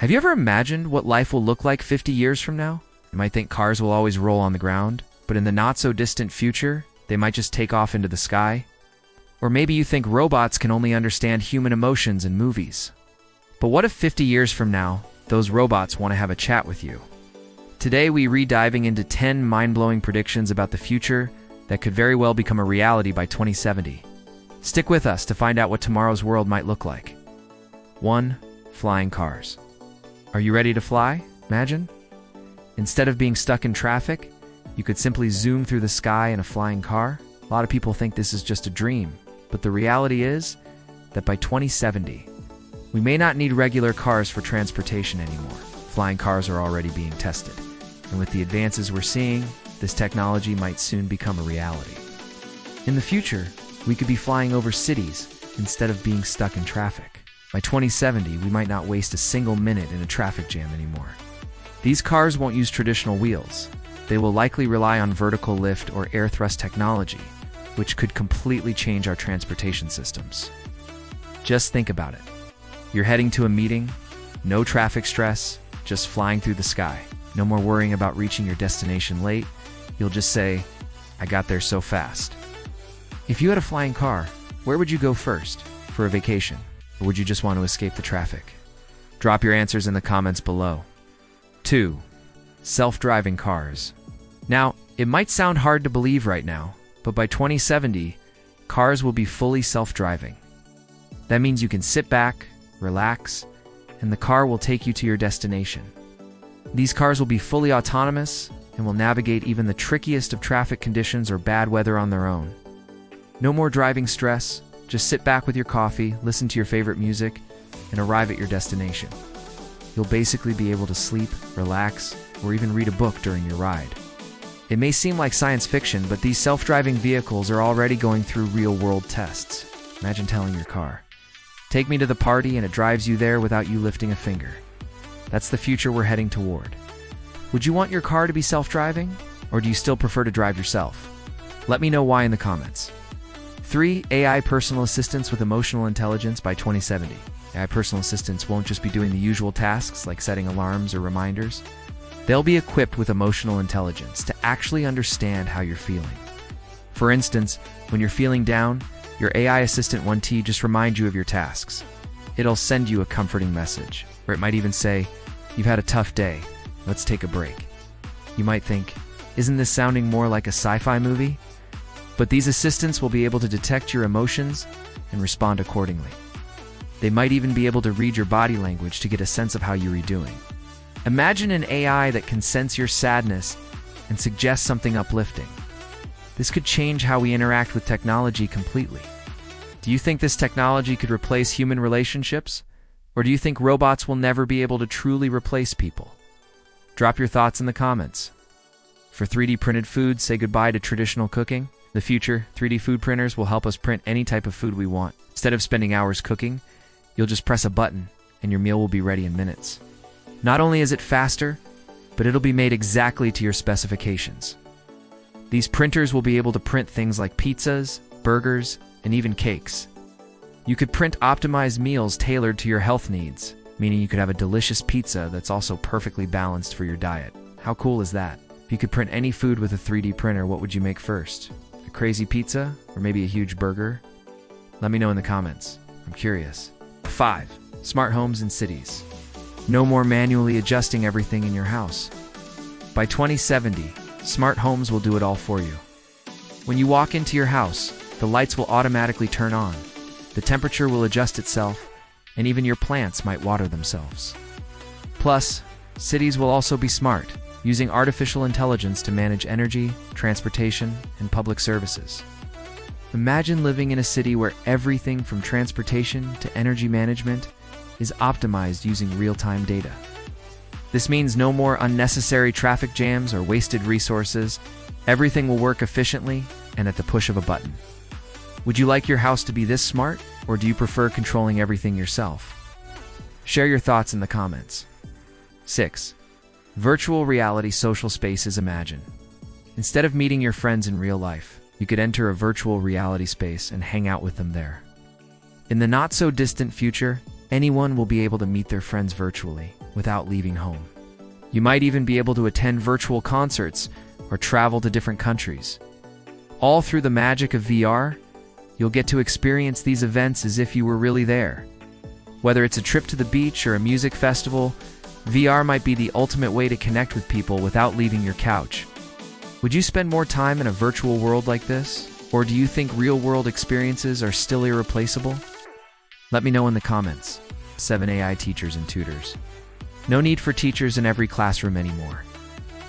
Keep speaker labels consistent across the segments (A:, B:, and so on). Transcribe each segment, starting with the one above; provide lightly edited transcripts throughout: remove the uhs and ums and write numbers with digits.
A: Have you ever imagined what life will look like 50 years from now? You might think cars will always roll on the ground, but in the not-so-distant future, they might just take off into the sky. Or maybe you think robots can only understand human emotions in movies. But what if 50 years from now, those robots want to have a chat with you? Today, we re-diving into 10 mind-blowing predictions about the future that could very well become a reality by 2070. Stick with us to find out what tomorrow's world might look like. 1. Flying cars. Are you ready to fly? Imagine. Instead of being stuck in traffic, you could simply zoom through the sky in a flying car. A lot of people think this is just a dream, but the reality is that by 2070, we may not need regular cars for transportation anymore. Flying cars are already being tested, and with the advances we're seeing, this technology might soon become a reality. In the future, we could be flying over cities instead of being stuck in traffic. By 2070, we might not waste a single minute in a traffic jam anymore. These cars won't use traditional wheels. They will likely rely on vertical lift or air thrust technology, which could completely change our transportation systems. Just think about it. You're heading to a meeting, no traffic stress, just flying through the sky. No more worrying about reaching your destination late. You'll just say, "I got there so fast." If you had a flying car, where would you go first for a vacation? Or would you just want to escape the traffic? Drop your answers in the comments below. 2. Self-driving cars. Now, it might sound hard to believe right now, but by 2070, cars will be fully self-driving. That means you can sit back, relax, and the car will take you to your destination. These cars will be fully autonomous and will navigate even the trickiest of traffic conditions or bad weather on their own. No more driving stress. Just sit back with your coffee, listen to your favorite music, and arrive at your destination. You'll basically be able to sleep, relax, or even read a book during your ride. It may seem like science fiction, but these self-driving vehicles are already going through real-world tests. Imagine telling your car, "Take me to the party," and it drives you there without you lifting a finger. That's the future we're heading toward. Would you want your car to be self-driving, or do you still prefer to drive yourself? Let me know why in the comments. 3. AI personal assistants with emotional intelligence by 2070. AI personal assistants won't just be doing the usual tasks like setting alarms or reminders. They'll be equipped with emotional intelligence to actually understand how you're feeling. For instance, when you're feeling down, your AI assistant 1T just reminds you of your tasks. It'll send you a comforting message, or it might even say, "You've had a tough day, let's take a break." You might think, isn't this sounding more like a sci-fi movie? But these assistants will be able to detect your emotions and respond accordingly. They might even be able to read your body language to get a sense of how you're doing. Imagine an AI that can sense your sadness and suggest something uplifting. This could change how we interact with technology completely. Do you think this technology could replace human relationships? Or do you think robots will never be able to truly replace people? Drop your thoughts in the comments. For 3D printed food, say goodbye to traditional cooking. In the future, 3D food printers will help us print any type of food we want. Instead of spending hours cooking, you'll just press a button and your meal will be ready in minutes. Not only is it faster, but it'll be made exactly to your specifications. These printers will be able to print things like pizzas, burgers, and even cakes. You could print optimized meals tailored to your health needs, meaning you could have a delicious pizza that's also perfectly balanced for your diet. How cool is that? If you could print any food with a 3D printer, what would you make first? A crazy pizza, or maybe a huge burger? Let me know in the comments. I'm curious. 5. Smart homes in cities. No more manually adjusting everything in your house. By 2070, smart homes will do it all for you. When you walk into your house, the lights will automatically turn on, the temperature will adjust itself, and even your plants might water themselves. Plus, cities will also be smart, using artificial intelligence to manage energy, transportation, and public services. Imagine living in a city where everything from transportation to energy management is optimized using real-time data. This means no more unnecessary traffic jams or wasted resources. Everything will work efficiently and at the push of a button. Would you like your house to be this smart, or do you prefer controlling everything yourself? Share your thoughts in the comments. 6. Virtual reality social spaces. Imagine. Instead of meeting your friends in real life, you could enter a virtual reality space and hang out with them there. In the not-so-distant future, anyone will be able to meet their friends virtually. without leaving home. You might even be able to attend virtual concerts or travel to different countries. All through the magic of VR, you'll get to experience these events as if you were really there. Whether it's a trip to the beach or a music festival, VR might be the ultimate way to connect with people without leaving your couch. Would you spend more time in a virtual world like this? Or do you think real-world experiences are still irreplaceable? Let me know in the comments. 7 AI teachers and tutors. No need for teachers in every classroom anymore.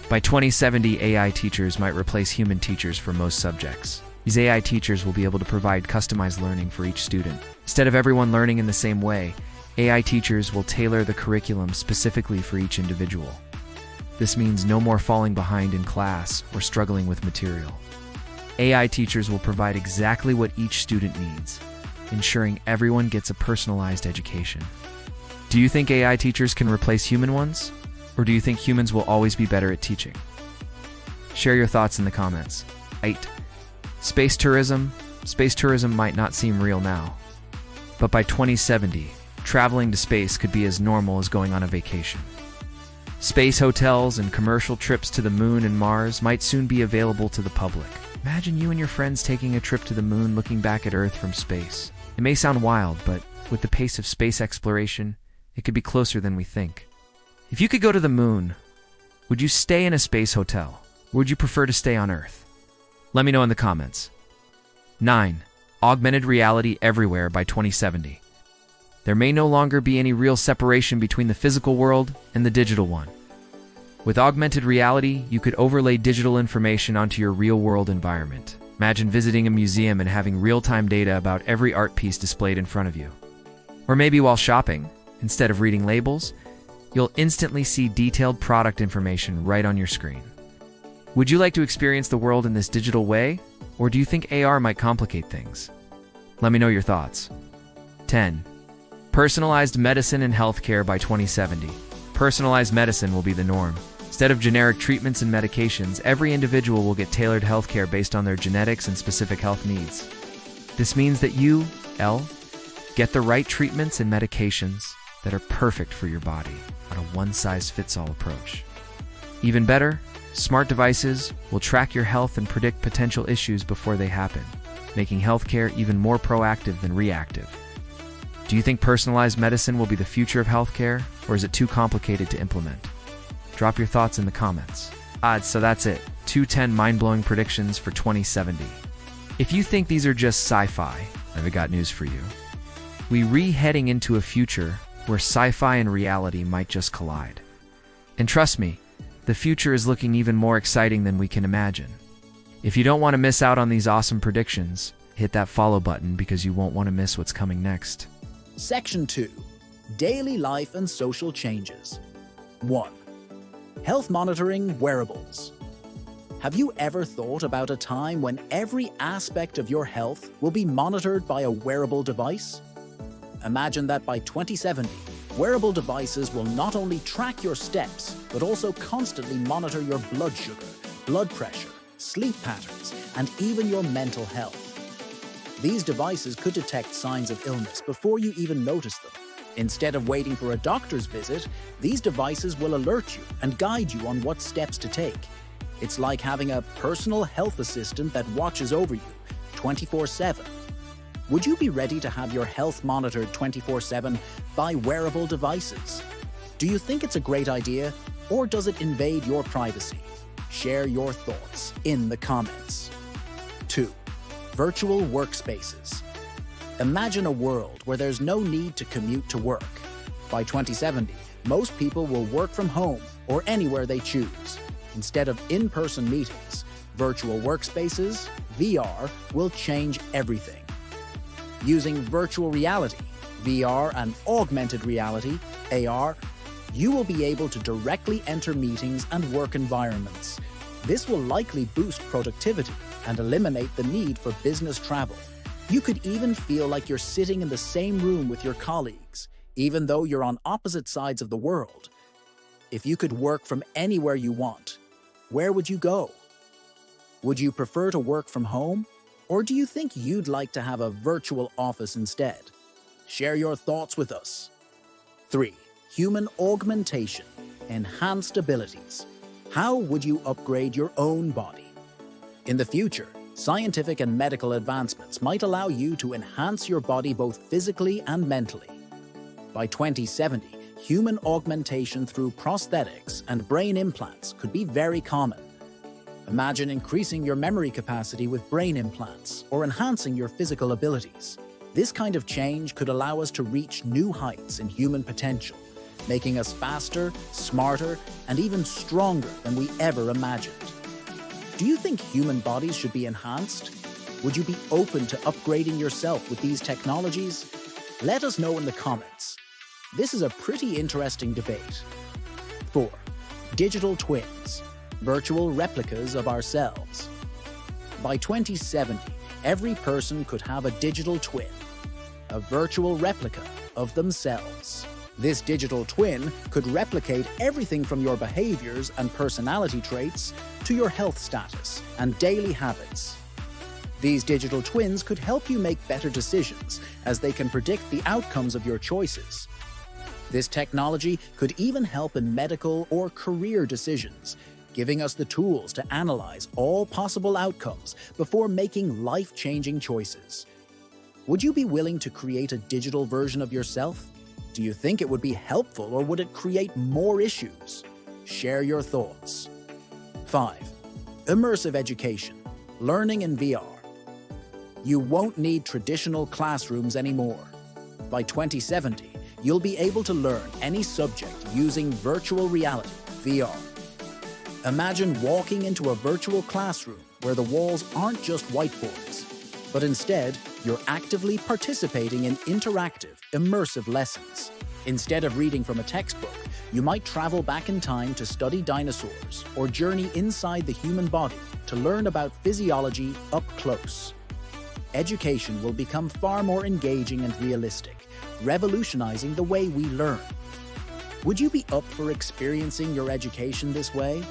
A: By 2070, AI teachers might replace human teachers for most subjects. These AI teachers will be able to provide customized learning for each student. Instead of everyone learning in the same way, AI teachers will tailor the curriculum specifically for each individual. This means no more falling behind in class or struggling with material. AI teachers will provide exactly what each student needs, ensuring everyone gets a personalized education. Do you think AI teachers can replace human ones? Or do you think humans will always be better at teaching? Share your thoughts in the comments. 8. Space tourism. Space tourism might not seem real now, but by 2070, traveling to space could be as normal as going on a vacation. Space hotels and commercial trips to the moon and Mars might soon be available to the public. Imagine you and your friends taking a trip to the moon looking back at Earth from space. It may sound wild, but with the pace of space exploration, it could be closer than we think. If you could go to the moon, would you stay in a space hotel? Or would you prefer to stay on Earth? Let me know in the comments. 9. Augmented reality everywhere by 2070. There may no longer be any real separation between the physical world and the digital one. With augmented reality, you could overlay digital information onto your real-world environment. Imagine visiting a museum and having real-time data about every art piece displayed in front of you. Or maybe while shopping, instead of reading labels, you'll instantly see detailed product information right on your screen. Would you like to experience the world in this digital way, or do you think AR might complicate things? Let me know your thoughts. 10. Personalized medicine and healthcare by 2070. Personalized medicine will be the norm. Instead of generic treatments and medications, every individual will get tailored healthcare based on their genetics and specific health needs. This means that you, get the right treatments and medications that are perfect for your body on a one-size-fits-all approach. Even better, smart devices will track your health and predict potential issues before they happen, making healthcare even more proactive than reactive. Do you think personalized medicine will be the future of healthcare, or is it too complicated to implement? Drop your thoughts in the comments. So that's it. 10 mind-blowing predictions for 2070. If you think these are just sci-fi, I've got news for you. We're heading into a future where sci-fi and reality might just collide. And trust me, the future is looking even more exciting than we can imagine. If you don't want to miss out on these awesome predictions, hit that follow button because you won't want to miss what's coming next.
B: Section 2. Daily life and social changes. 1. Health monitoring wearables. Have you ever thought about a time when every aspect of your health will be monitored by a wearable device? Imagine that by 2070, wearable devices will not only track your steps, but also constantly monitor your blood sugar, blood pressure, sleep patterns, and even your mental health. These devices could detect signs of illness before you even notice them. Instead of waiting for a doctor's visit, these devices will alert you and guide you on what steps to take. It's like having a personal health assistant that watches over you 24/7. Would you be ready to have your health monitored 24/7 by wearable devices? Do you think it's a great idea, or does it invade your privacy? Share your thoughts in the comments. 2. Virtual workspaces. Imagine a world where there's no need to commute to work. By 2070, most people will work from home or anywhere they choose. Instead of in-person meetings, virtual workspaces, VR, will change everything. Using virtual reality, VR and augmented reality, AR, you will be able to directly enter meetings and work environments. This will likely boost productivity and eliminate the need for business travel. You could even feel like you're sitting in the same room with your colleagues, even though you're on opposite sides of the world. If you could work from anywhere you want, where would you go? Would you prefer to work from home? Or do you think you'd like to have a virtual office instead? Share your thoughts with us. 3. Human augmentation, enhanced abilities. How would you upgrade your own body? In the future, scientific and medical advancements might allow you to enhance your body both physically and mentally. By 2070, human augmentation through prosthetics and brain implants could be very common. Imagine increasing your memory capacity with brain implants or enhancing your physical abilities. This kind of change could allow us to reach new heights in human potential, making us faster, smarter, and even stronger than we ever imagined. Do you think human bodies should be enhanced? Would you be open to upgrading yourself with these technologies? Let us know in the comments. This is a pretty interesting debate. 4. Digital twins, virtual replicas of ourselves. By 2070, every person could have a digital twin, a virtual replica of themselves. This digital twin could replicate everything from your behaviors and personality traits to your health status and daily habits. These digital twins could help you make better decisions as they can predict the outcomes of your choices. This technology could even help in medical or career decisions, giving us the tools to analyze all possible outcomes before making life-changing choices. Would you be willing to create a digital version of yourself? Do you think it would be helpful or would it create more issues? Share your thoughts. 5. Immersive education, learning in VR. You won't need traditional classrooms anymore. By 2070, you'll be able to learn any subject using virtual reality, VR. Imagine walking into a virtual classroom where the walls aren't just whiteboards, but instead, you're actively participating in interactive, immersive lessons. Instead of reading from a textbook, you might travel back in time to study dinosaurs or journey inside the human body to learn about physiology up close. Education will become far more engaging and realistic, revolutionizing the way we learn. Would you be up for experiencing your education this way?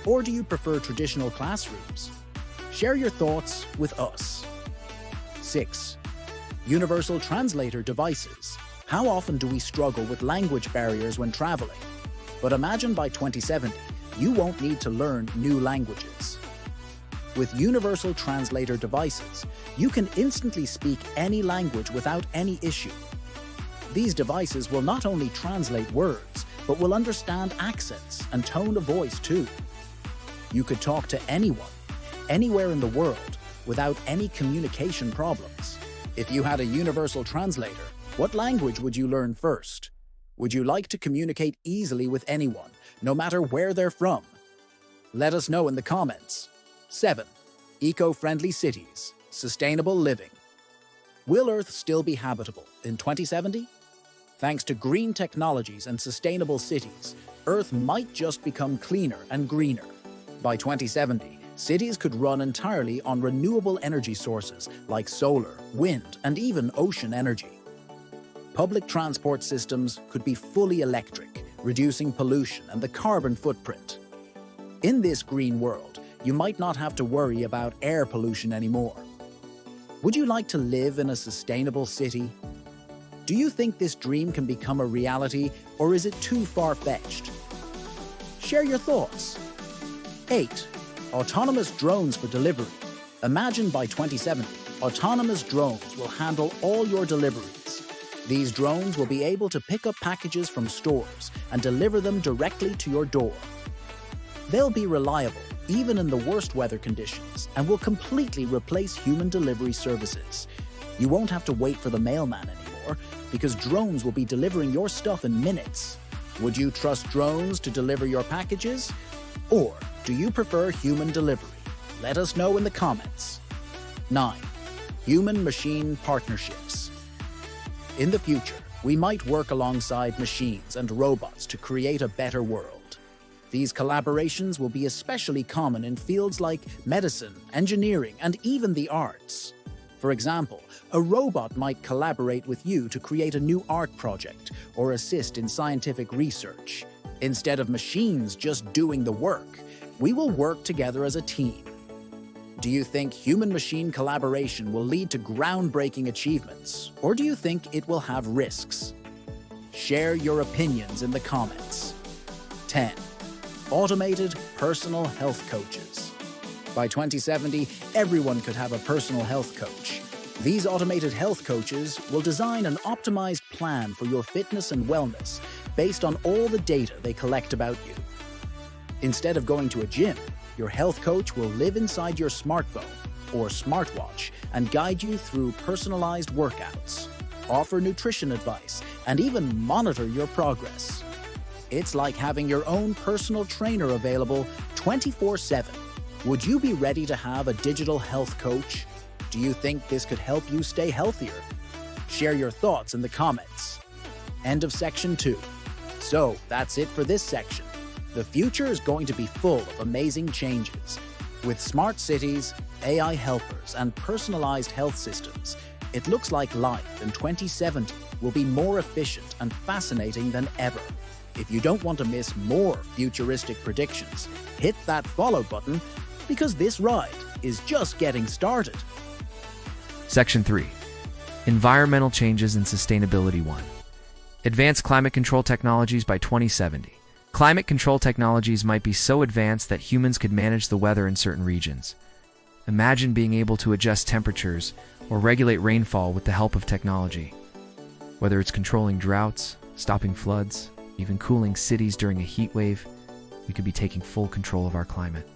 B: Or do you prefer traditional classrooms? Share your thoughts with us. 6. Universal translator devices. How often do we struggle with language barriers when traveling? But imagine by 2070, you won't need to learn new languages. With universal translator devices, you can instantly speak any language without any issue. These devices will not only translate words, but will understand accents and tone of voice too. You could talk to anyone, anywhere in the world, without any communication problems. If you had a universal translator, what language would you learn first? Would you like to communicate easily with anyone, no matter where they're from? Let us know in the comments. 7. Eco-friendly cities, sustainable living. Will Earth still be habitable in 2070? Thanks to green technologies and sustainable cities, Earth might just become cleaner and greener. By 2070, cities could run entirely on renewable energy sources like solar, wind, and even ocean energy. Public transport systems could be fully electric, reducing pollution and the carbon footprint. In this green world, you might not have to worry about air pollution anymore. Would you like to live in a sustainable city? Do you think this dream can become a reality, or is it too far-fetched? Share your thoughts. 8. Autonomous drones for delivery. Imagine by 2070, autonomous drones will handle all your deliveries. These drones will be able to pick up packages from stores and deliver them directly to your door. They'll be reliable, even in the worst weather conditions, and will completely replace human delivery services. You won't have to wait for the mailman anymore, because drones will be delivering your stuff in minutes. Would you trust drones to deliver your packages? Or do you prefer human delivery? Let us know in the comments. 9. Human-machine partnerships. In the future, we might work alongside machines and robots to create a better world. These collaborations will be especially common in fields like medicine, engineering, and even the arts. For example, a robot might collaborate with you to create a new art project or assist in scientific research. Instead of machines just doing the work, we will work together as a team. Do you think human-machine collaboration will lead to groundbreaking achievements, or do you think it will have risks? Share your opinions in the comments. 10. Automated personal health coaches. By 2070, everyone could have a personal health coach. These automated health coaches will design an optimized plan for your fitness and wellness based on all the data they collect about you. Instead of going to a gym, your health coach will live inside your smartphone or smartwatch and guide you through personalized workouts, offer nutrition advice, and even monitor your progress. It's like having your own personal trainer available 24/7. Would you be ready to have a digital health coach? Do you think this could help you stay healthier? Share your thoughts in the comments. End of section 2. So that's it for this section. The future is going to be full of amazing changes. With smart cities, AI helpers, and personalized health systems, it looks like life in 2070 will be more efficient and fascinating than ever. If you don't want to miss more futuristic predictions, hit that follow button because this ride is just getting started.
A: Section 3. Environmental Changes and Sustainability 1. Advanced climate control technologies by 2070. Climate control technologies might be so advanced that humans could manage the weather in certain regions. Imagine being able to adjust temperatures or regulate rainfall with the help of technology. Whether it's controlling droughts, stopping floods, even cooling cities during a heat wave, we could be taking full control of our climate.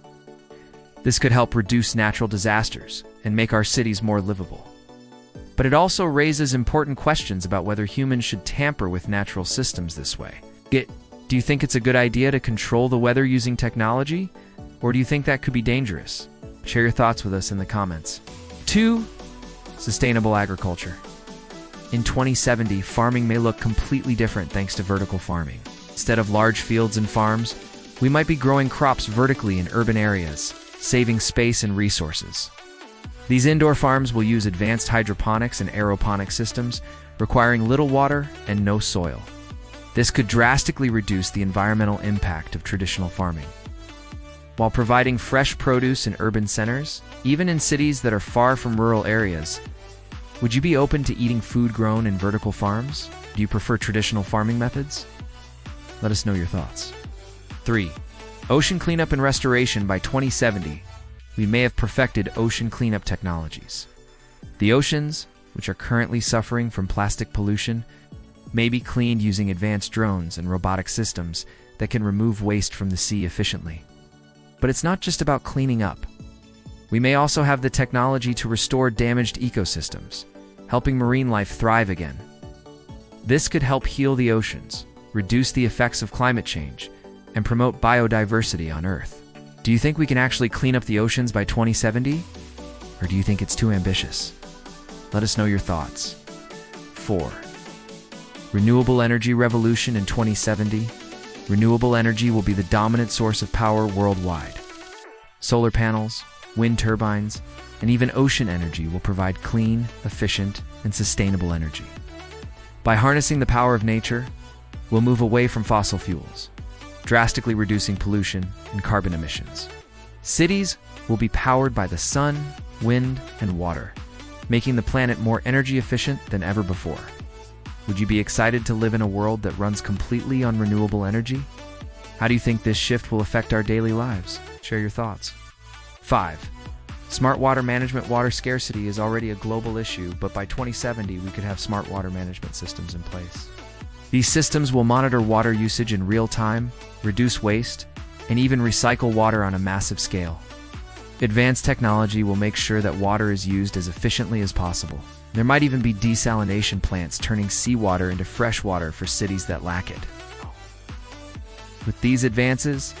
A: This could help reduce natural disasters and make our cities more livable. But it also raises important questions about whether humans should tamper with natural systems this way. Do you think it's a good idea to control the weather using technology? Or do you think that could be dangerous? Share your thoughts with us in the comments. 2. Sustainable agriculture. In 2070, farming may look completely different thanks to vertical farming. Instead of large fields and farms, we might be growing crops vertically in urban areas, saving space and resources. These indoor farms will use advanced hydroponics and aeroponic systems, requiring little water and no soil. This could drastically reduce the environmental impact of traditional farming. While providing fresh produce in urban centers, even in cities that are far from rural areas, would you be open to eating food grown in vertical farms? Do you prefer traditional farming methods? Let us know your thoughts. 3. Ocean cleanup and restoration by 2070. We may have perfected ocean cleanup technologies. The oceans, which are currently suffering from plastic pollution, may be cleaned using advanced drones and robotic systems that can remove waste from the sea efficiently. But it's not just about cleaning up. We may also have the technology to restore damaged ecosystems, helping marine life thrive again. This could help heal the oceans, reduce the effects of climate change, and promote biodiversity on Earth. Do you think we can actually clean up the oceans by 2070? Or do you think it's too ambitious? Let us know your thoughts. 4. Renewable energy revolution in 2070. Renewable energy will be the dominant source of power worldwide. Solar panels, wind turbines, and even ocean energy will provide clean, efficient, and sustainable energy. By harnessing the power of nature, we'll move away from fossil fuels, drastically reducing pollution and carbon emissions. Cities will be powered by the sun, wind, and water, making the planet more energy efficient than ever before. Would you be excited to live in a world that runs completely on renewable energy? How do you think this shift will affect our daily lives? Share your thoughts. 5. Smart water management. Water scarcity is already a global issue, but by 2070 we could have smart water management systems in place. These systems will monitor water usage in real time, reduce waste, and even recycle water on a massive scale. Advanced technology will make sure that water is used as efficiently as possible. There might even be desalination plants turning seawater into fresh water for cities that lack it. With these advances,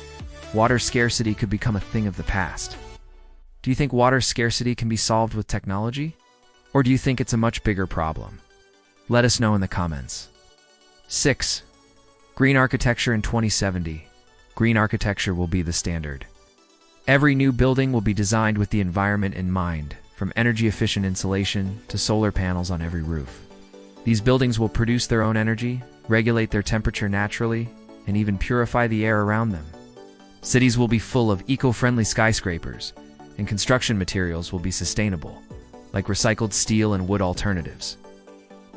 A: water scarcity could become a thing of the past. Do you think water scarcity can be solved with technology? Or do you think it's a much bigger problem? Let us know in the comments. 6. Green architecture in 2070. Green architecture will be the standard. Every new building will be designed with the environment in mind, from energy-efficient insulation to solar panels on every roof. These buildings will produce their own energy, regulate their temperature naturally, and even purify the air around them. Cities will be full of eco-friendly skyscrapers, and construction materials will be sustainable, like recycled steel and wood alternatives.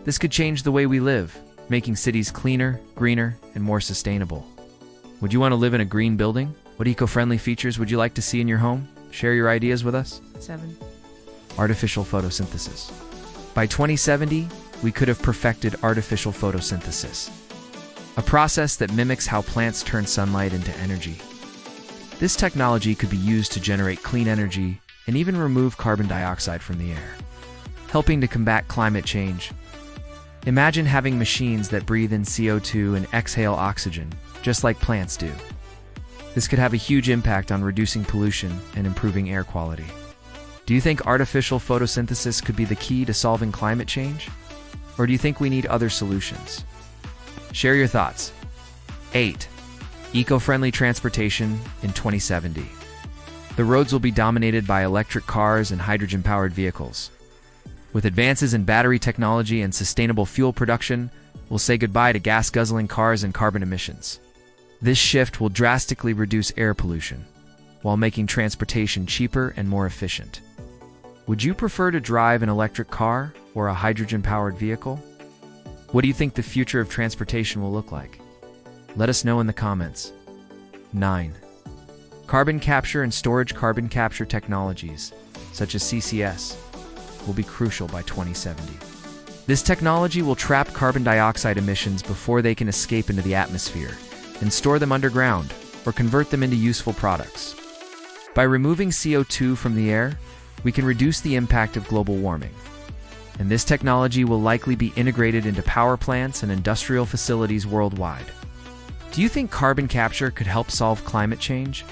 A: This could change the way we live, making cities cleaner, greener, and more sustainable. Would you want to live in a green building? What eco-friendly features would you like to see in your home? Share your ideas with us.
C: 7.
A: Artificial photosynthesis. By 2070, we could have perfected artificial photosynthesis, a process that mimics how plants turn sunlight into energy. This technology could be used to generate clean energy and even remove carbon dioxide from the air, helping to combat climate change. Imagine having machines that breathe in CO2 and exhale oxygen, just like plants do. This could have a huge impact on reducing pollution and improving air quality. Do you think artificial photosynthesis could be the key to solving climate change? Or do you think we need other solutions? Share your thoughts. 8. Eco-friendly transportation in 2070. The roads will be dominated by electric cars and hydrogen-powered vehicles. With advances in battery technology and sustainable fuel production, we'll say goodbye to gas-guzzling cars and carbon emissions. This shift will drastically reduce air pollution, while making transportation cheaper and more efficient. Would you prefer to drive an electric car or a hydrogen-powered vehicle? What do you think the future of transportation will look like? Let us know in the comments. 9. Carbon capture and storage. Carbon capture technologies, such as CCS, will be crucial by 2070. This technology will trap carbon dioxide emissions before they can escape into the atmosphere and store them underground or convert them into useful products. By removing CO2 from the air, we can reduce the impact of global warming. And this technology will likely be integrated into power plants and industrial facilities worldwide. Do you think carbon capture could help solve climate change?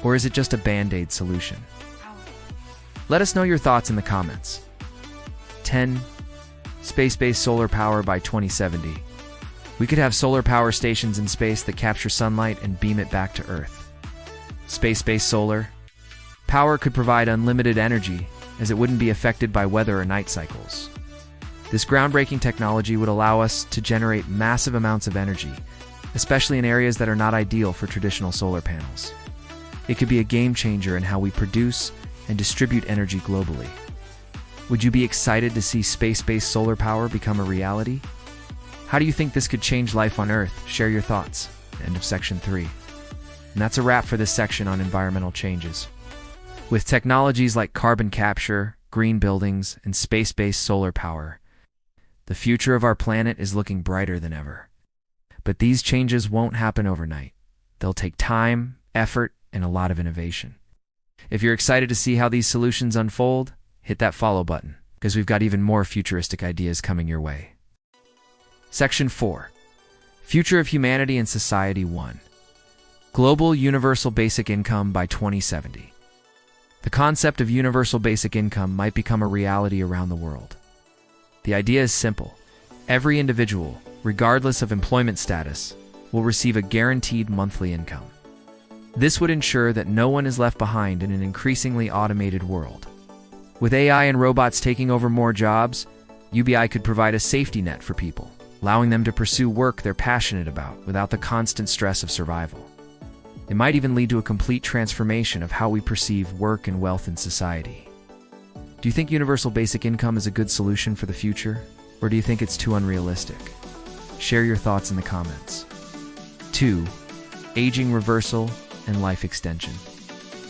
A: Or is it just a band-aid solution? Let us know your thoughts in the comments. 10. Space-based solar power by 2070. We could have solar power stations in space that capture sunlight and beam it back to Earth. Space-based solar power could provide unlimited energy, as it wouldn't be affected by weather or night cycles. This groundbreaking technology would allow us to generate massive amounts of energy, especially in areas that are not ideal for traditional solar panels. It could be a game changer in how we produce and distribute energy globally. Would you be excited to see space-based solar power become a reality? How do you think this could change life on Earth? Share your thoughts. End of section 3. And that's a wrap for this section on environmental changes. With technologies like carbon capture, green buildings, and space-based solar power, the future of our planet is looking brighter than ever. But these changes won't happen overnight. They'll take time, effort, and a lot of innovation. If you're excited to see how these solutions unfold, hit that follow button, because we've got even more futuristic ideas coming your way. Section 4. Future of Humanity and Society 1. Global Universal Basic Income by 2070. The concept of universal basic income might become a reality around the world. The idea is simple. Every individual, regardless of employment status, will receive a guaranteed monthly income. This would ensure that no one is left behind in an increasingly automated world. With AI and robots taking over more jobs, UBI could provide a safety net for people, allowing them to pursue work they're passionate about without the constant stress of survival. It might even lead to a complete transformation of how we perceive work and wealth in society. Do you think universal basic income is a good solution for the future, or do you think it's too unrealistic? Share your thoughts in the comments. 2. Aging reversal and life extension.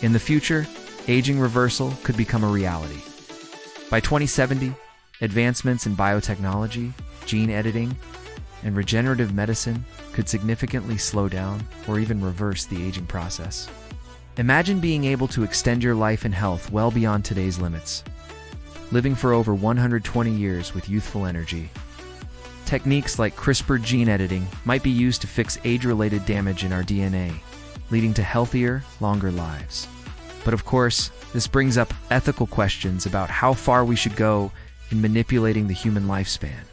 A: In the future, aging reversal could become a reality. By 2070, advancements in biotechnology, gene editing, and regenerative medicine could significantly slow down or even reverse the aging process. Imagine being able to extend your life and health well beyond today's limits, living for over 120 years with youthful energy. Techniques like CRISPR gene editing might be used to fix age-related damage in our DNA, leading to healthier, longer lives. But of course, this brings up ethical questions about how far we should go in manipulating the human lifespan.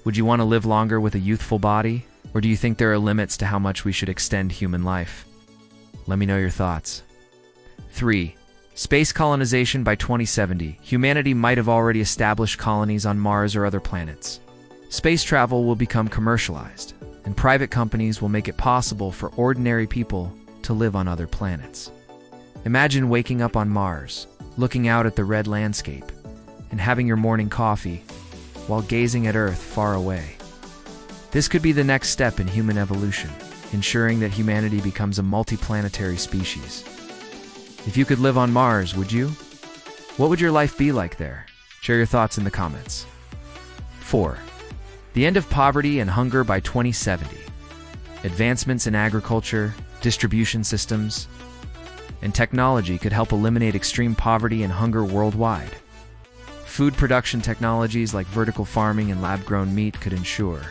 A: Would you want to live longer with a youthful body, or do you think there are limits to how much we should extend human life? Let me know your thoughts. 3. Space colonization by 2070. Humanity might have already established colonies on Mars or other planets. Space travel will become commercialized, and private companies will make it possible for ordinary people to live on other planets. Imagine waking up on Mars, looking out at the red landscape, and having your morning coffee while gazing at Earth far away. This could be the next step in human evolution, ensuring that humanity becomes a multiplanetary species. If you could live on Mars, would you? What would your life be like there? Share your thoughts in the comments. 4. The end of poverty and hunger by 2070. Advancements in agriculture, distribution systems, and technology could help eliminate extreme poverty and hunger worldwide. Food production technologies like vertical farming and lab-grown meat could ensure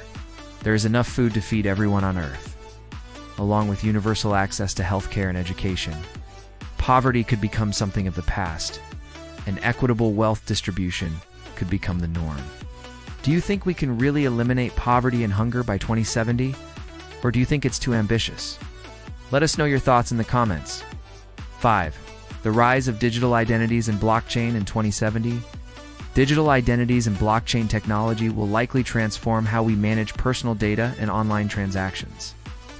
A: there is enough food to feed everyone on Earth. Along with universal access to healthcare and education, poverty could become something of the past, and equitable wealth distribution could become the norm. Do you think we can really eliminate poverty and hunger by 2070? Or do you think it's too ambitious? Let us know your thoughts in the comments. 5. The rise of digital identities and blockchain in 2070. Digital identities and blockchain technology will likely transform how we manage personal data and online transactions.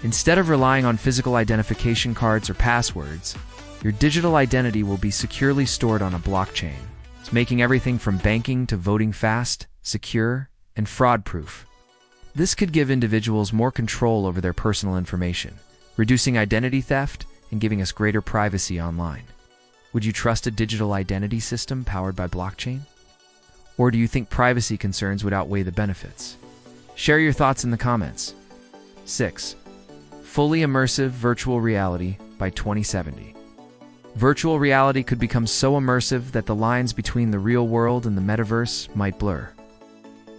A: Instead of relying on physical identification cards or passwords, your digital identity will be securely stored on a blockchain, making everything from banking to voting fast, secure, and fraud-proof. This could give individuals more control over their personal information, reducing identity theft and giving us greater privacy online. Would you trust a digital identity system powered by blockchain? Or do you think privacy concerns would outweigh the benefits? Share your thoughts in the comments. 6. Fully immersive virtual reality by 2070. Virtual reality could become so immersive that the lines between the real world and the metaverse might blur.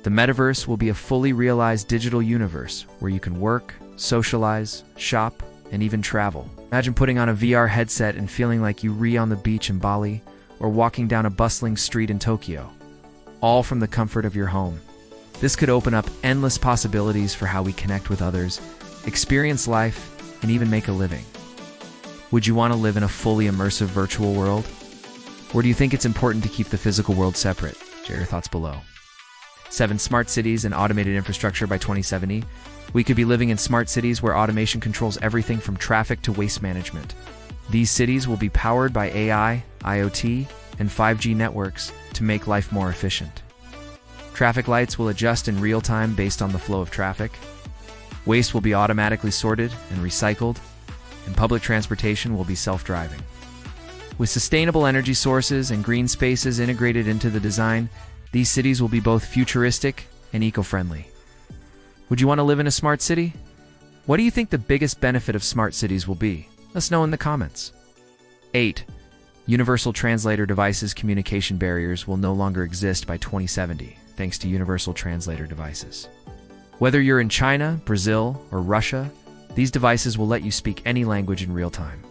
A: The metaverse will be a fully realized digital universe where you can work, socialize, shop, and even travel. Imagine putting on a VR headset and feeling like you're on the beach in Bali or walking down a bustling street in Tokyo, all from the comfort of your home. This could open up endless possibilities for how we connect with others, experience life, and even make a living. Would you want to live in a fully immersive virtual world? Or do you think it's important to keep the physical world separate? Share your thoughts below. 7. Smart cities and automated infrastructure by 2070. We could be living in smart cities where automation controls everything from traffic to waste management. These cities will be powered by AI, IoT, and 5G networks to make life more efficient. Traffic lights will adjust in real time based on the flow of traffic. Waste will be automatically sorted and recycled, and public transportation will be self-driving. With sustainable energy sources and green spaces integrated into the design, these cities will be both futuristic and eco-friendly. Would you want to live in a smart city? What do you think the biggest benefit of smart cities will be? Let us know in the comments. 8. Universal translator devices communication barriers will no longer exist by 2070, thanks to universal translator devices. Whether you're in China, Brazil, or Russia, these devices will let you speak any language in real time,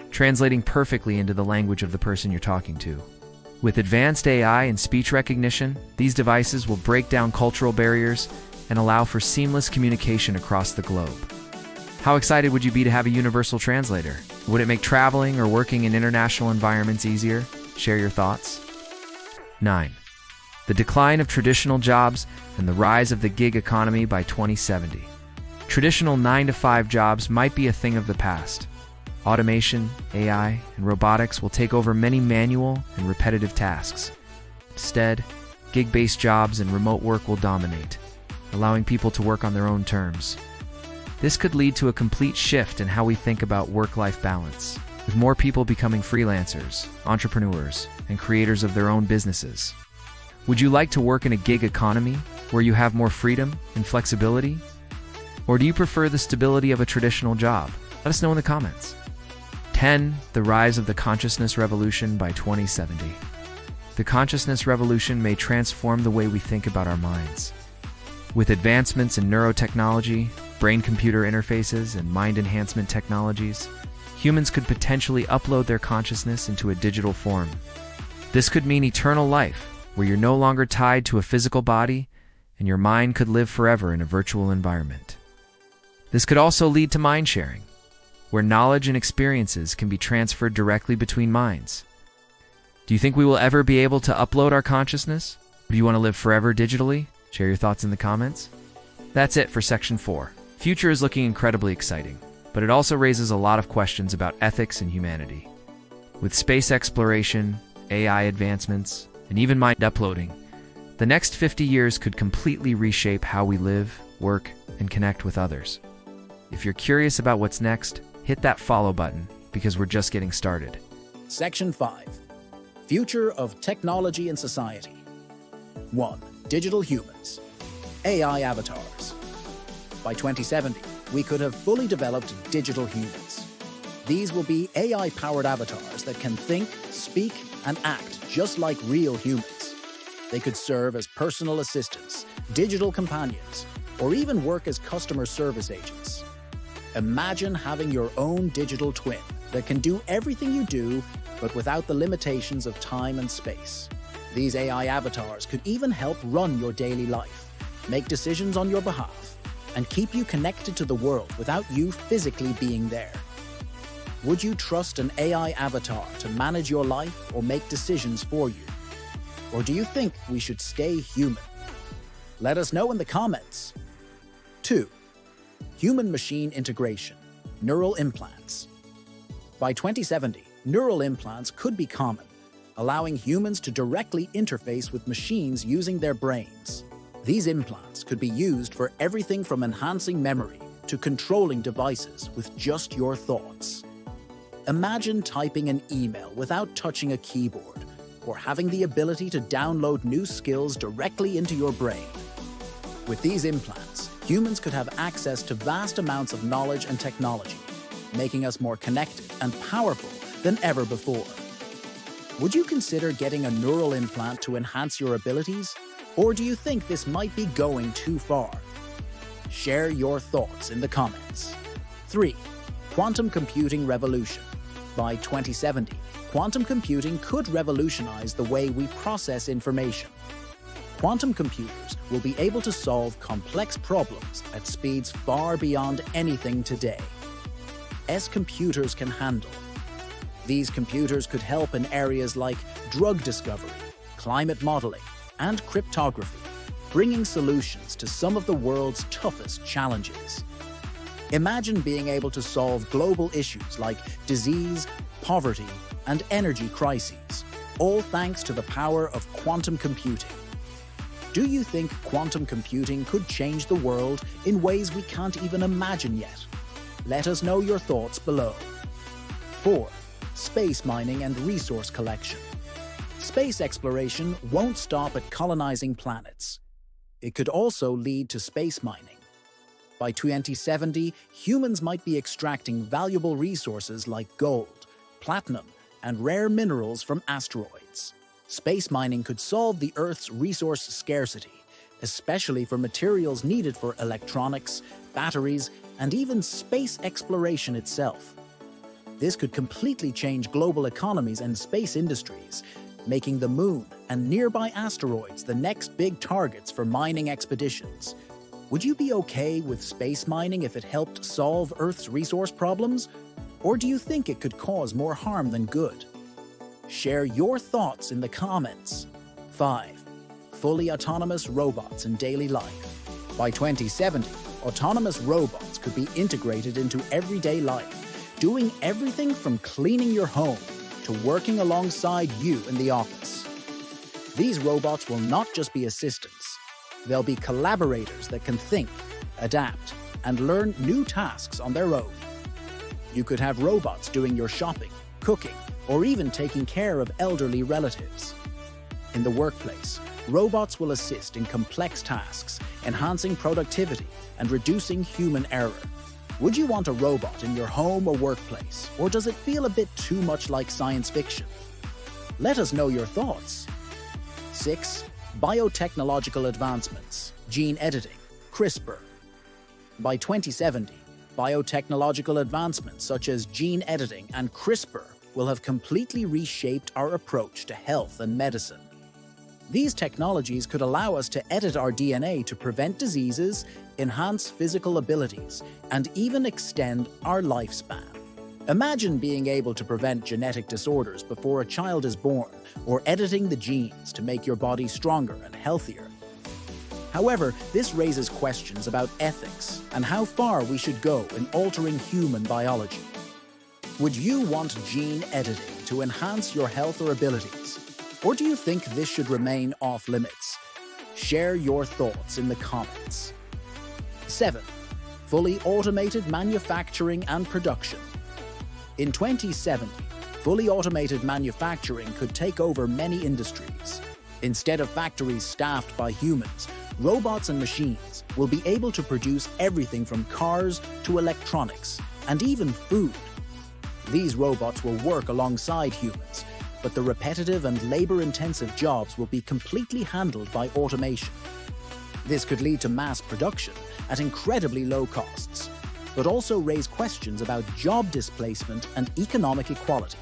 A: translating perfectly into the language of the person you're talking to. With advanced AI and speech recognition, these devices will break down cultural barriers and allow for seamless communication across the globe. How excited would you be to have a universal translator? Would it make traveling or working in international environments easier? Share your thoughts. 9. The decline of traditional jobs and the rise of the gig economy by 2070. Traditional 9-to-5 jobs might be a thing of the past. Automation, AI, and robotics will take over many manual and repetitive tasks. Instead, gig-based jobs and remote work will dominate, allowing people to work on their own terms. This could lead to a complete shift in how we think about work-life balance, with more people becoming freelancers, entrepreneurs, and creators of their own businesses. Would you like to work in a gig economy where you have more freedom and flexibility? Or do you prefer the stability of a traditional job? Let us know in the comments. 10. The rise of the consciousness revolution by 2070. The consciousness revolution may transform the way we think about our minds. With advancements in neurotechnology, brain-computer interfaces, and mind enhancement technologies, humans could potentially upload their consciousness into a digital form. This could mean eternal life, where you're no longer tied to a physical body, and your mind could live forever in a virtual environment. This could also lead to mind sharing, where knowledge and experiences can be transferred directly between minds. Do you think we will ever be able to upload our consciousness? Do you want to live forever digitally? Share your thoughts in the comments. That's it for Section 4. Future is looking incredibly exciting, but it also raises a lot of questions about ethics and humanity. With space exploration, AI advancements, and even mind uploading, the next 50 years could completely reshape how we live, work, and connect with others. If you're curious about what's next, hit that follow button because we're just getting started.
B: Section 5. Future of Technology and Society. 1. Digital humans. AI avatars. By 2070, we could have fully developed digital humans. These will be AI-powered avatars that can think, speak, and act just like real humans. They could serve as personal assistants, digital companions, or even work as customer service agents. Imagine having your own digital twin that can do everything you do, but without the limitations of time and space. These AI avatars could even help run your daily life, make decisions on your behalf, and keep you connected to the world without you physically being there. Would you trust an AI avatar to manage your life or make decisions for you? Or do you think we should stay human? Let us know in the comments. 2. Human-machine integration, neural implants. By 2070, neural implants could be common, allowing humans to directly interface with machines using their brains. These implants could be used for everything from enhancing memory to controlling devices with just your thoughts. Imagine typing an email without touching a keyboard, or having the ability to download new skills directly into your brain. With these implants, humans could have access to vast amounts of knowledge and technology, making us more connected and powerful than ever before. Would you consider getting a neural implant to enhance your abilities? Or do you think this might be going too far? Share your thoughts in the comments. 3. Quantum computing revolution. By 2070, quantum computing could revolutionize the way we process information. Quantum computers will be able to solve complex problems at speeds far beyond anything today. As computers can handle. These computers could help in areas like drug discovery, climate modeling, and cryptography, bringing solutions to some of the world's toughest challenges. Imagine being able to solve global issues like disease, poverty, and energy crises, all thanks to the power of quantum computing. Do you think quantum computing could change the world in ways we can't even imagine yet? Let us know your thoughts below. 4. Space mining and resource collection. Space exploration won't stop at colonizing planets. It could also lead to space mining. By 2070, humans might be extracting valuable resources like gold, platinum, and rare minerals from asteroids. Space mining could solve the Earth's resource scarcity, especially for materials needed for electronics, batteries, and even space exploration itself. This could completely change global economies and space industries, making the moon and nearby asteroids the next big targets for mining expeditions. Would you be okay with space mining if it helped solve Earth's resource problems? Or do you think it could cause more harm than good? Share your thoughts in the comments. 5. Fully autonomous robots in daily life. By 2070, autonomous robots could be integrated into everyday life, doing everything from cleaning your home to working alongside you in the office. These robots will not just be assistants. They'll be collaborators that can think, adapt, and learn new tasks on their own. You could have robots doing your shopping, cooking, or even taking care of elderly relatives. In the workplace, robots will assist in complex tasks, enhancing productivity and reducing human error. Would you want a robot in your home or workplace, or does it feel a bit too much like science fiction? Let us know your thoughts. 6. Biotechnological advancements, gene editing, CRISPR. By 2070, biotechnological advancements such as gene editing and CRISPR will have completely reshaped our approach to health and medicine. These technologies could allow us to edit our DNA to prevent diseases, enhance physical abilities, and even extend our lifespan. Imagine being able to prevent genetic disorders before a child is born, or editing the genes to make your body stronger and healthier. However, this raises questions about ethics and how far we should go in altering human biology. Would you want gene editing to enhance your health or abilities? Or do you think this should remain off limits? Share your thoughts in the comments. 7. Fully automated manufacturing and production. In 2070, fully automated manufacturing could take over many industries. Instead of factories staffed by humans, robots and machines will be able to produce everything from cars to electronics, and even food. These robots will work alongside humans, but the repetitive and labor-intensive jobs will be completely handled by automation. This could lead to mass production at incredibly low costs, but also raise questions about job displacement and economic equality.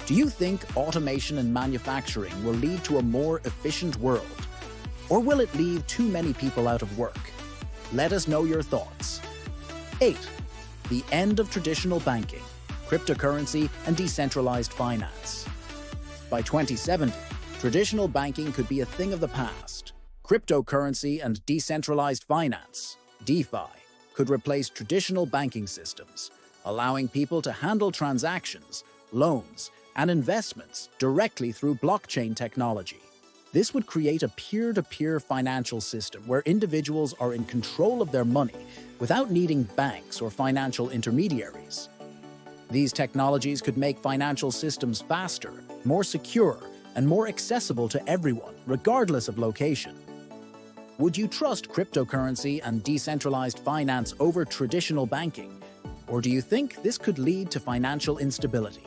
B: Do you think automation in manufacturing will lead to a more efficient world? Or will it leave too many people out of work? Let us know your thoughts. 8. The end of traditional banking, cryptocurrency, and decentralized finance. By 2070, traditional banking could be a thing of the past. Cryptocurrency and decentralized finance, DeFi, could replace traditional banking systems, allowing people to handle transactions, loans, and investments directly through blockchain technology. This would create a peer-to-peer financial system where individuals are in control of their money without needing banks or financial intermediaries. These technologies could make financial systems faster, more secure, and more accessible to everyone, regardless of location. Would you trust cryptocurrency and decentralized finance over traditional banking? Or do you think this could lead to financial instability?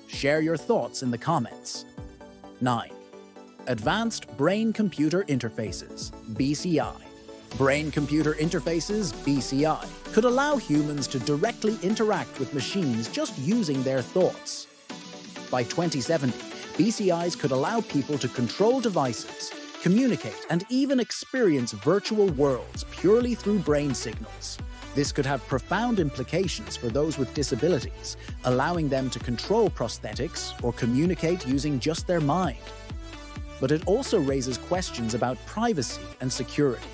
B: Share your thoughts in the comments. 9. Advanced Brain-Computer Interfaces, BCI. Brain-computer interfaces, BCI, could allow humans to directly interact with machines just using their thoughts. By 2070, BCIs could allow people to control devices, communicate, and even experience virtual worlds purely through brain signals. This could have profound implications for those with disabilities, allowing them to control prosthetics or communicate using just their mind. But it also raises questions about privacy and security.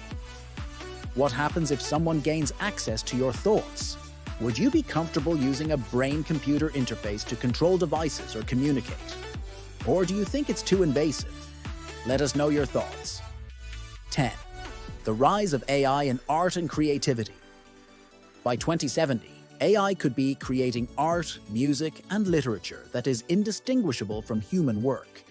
B: What happens if someone gains access to your thoughts? Would you be comfortable using a brain-computer interface to control devices or communicate? Or do you think it's too invasive? Let us know your thoughts. 10. The rise of AI in art and creativity. By 2070, AI could be creating art, music, and literature that is indistinguishable from human work.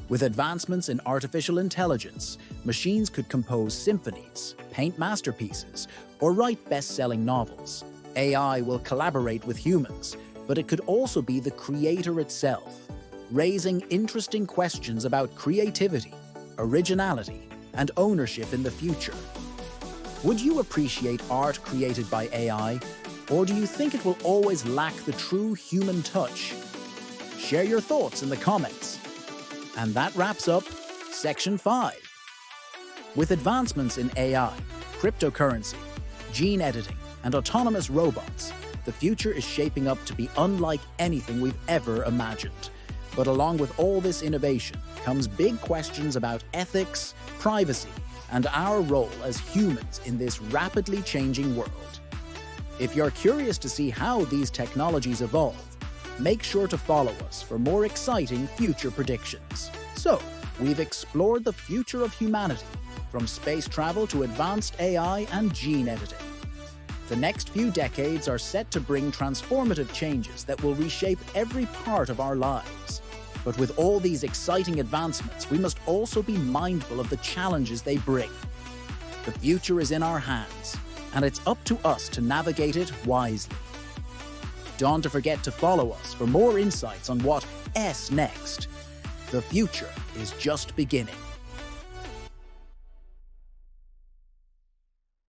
B: With advancements in artificial intelligence, machines could compose symphonies, paint masterpieces, or write best-selling novels. AI will collaborate with humans, but it could also be the creator itself, raising interesting questions about creativity, originality, and ownership in the future. Would you appreciate art created by AI, or do you think it will always lack the true human touch? Share your thoughts in the comments. And that wraps up Section 5. With advancements in AI, cryptocurrency, gene editing, and autonomous robots, the future is shaping up to be unlike anything we've ever imagined. But along with all this innovation comes big questions about ethics, privacy, and our role as humans in this rapidly changing world. If you're curious to see how these technologies evolve, make sure to follow us for more exciting future predictions. So, we've explored the future of humanity, from space travel to advanced AI and gene editing. The next few decades are set to bring transformative changes that will reshape every part of our lives. But with all these exciting advancements, we must also be mindful of the challenges they bring. The future is in our hands, and it's up to us to navigate it wisely. Don't forget to follow us for more insights on what's next. The future is just beginning.